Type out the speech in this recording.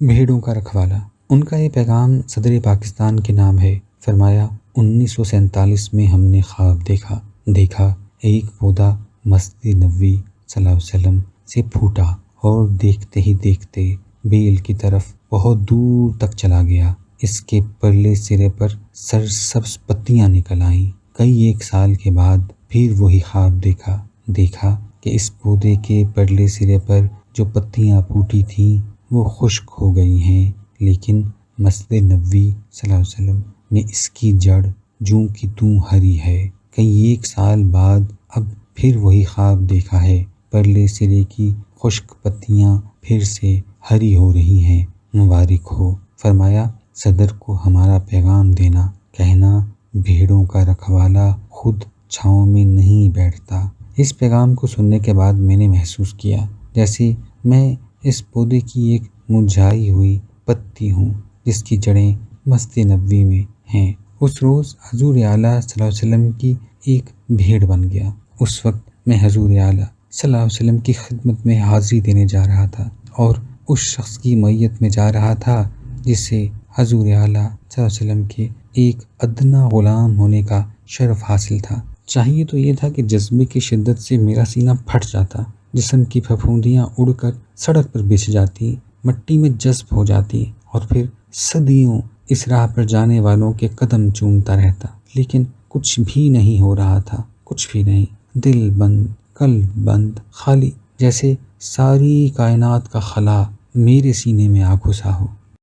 بھیڑوں کا رکھوالا۔ ان کا یہ پیغام صدر پاکستان کے نام ہے۔ فرمایا 1947 میں ہم نے خواب دیکھا ایک پودا مسجد نبوی صلی اللہ علیہ وسلم سے پھوٹا اور دیکھتے ہی دیکھتے بیل کی طرف بہت دور تک چلا گیا۔ اس کے پرلے سرے پر سرسبز پتیاں نکل آئیں۔ کئی ایک سال کے بعد پھر وہی خواب دیکھا کہ اس پودے کے پرلے سرے پر جو پتیاں پھوٹی تھیں وہ خشک ہو گئی ہیں، لیکن مسجد نبوی صلی اللہ علیہ وسلم میں اس کی جڑ جوں کی توں ہری ہے۔ کئی ایک سال بعد اب پھر وہی خواب دیکھا ہے، پرلے سرے کی خشک پتیاں پھر سے ہری ہو رہی ہیں۔ مبارک ہو۔ فرمایا صدر کو ہمارا پیغام دینا، کہنا بھیڑوں کا رکھوالا خود چھاؤں میں نہیں بیٹھتا۔ اس پیغام کو سننے کے بعد میں نے محسوس کیا جیسے میں اس پودے کی ایک مرجھائی ہوئی پتی ہوں جس کی جڑیں مسجد نبوی میں ہیں۔ اس روز حضور اعلیٰ صلی اللہ علیہ وسلم کی ایک بھیڑ بن گیا۔ اس وقت میں حضور اعلیٰ صلی اللہ علیہ وسلم کی خدمت میں حاضری دینے جا رہا تھا اور اس شخص کی معیت میں جا رہا تھا جسے حضور اعلیٰ صلی اللہ علیہ وسلم کے ایک ادنا غلام ہونے کا شرف حاصل تھا۔ چاہیے تو یہ تھا کہ جذبے کی شدت سے میرا سینہ پھٹ جاتا، جسم کی پھپھوندیاں اڑ کر سڑک پر بچھ جاتی، مٹی میں جذب ہو جاتی اور پھر صدیوں اس راہ پر جانے والوں کے قدم چومتا رہتا، لیکن کچھ بھی نہیں ہو رہا تھا، کچھ بھی نہیں۔ دل بند، قلب بند، خالی، جیسے ساری کائنات کا خلا میرے سینے میں آ گھسا ہو۔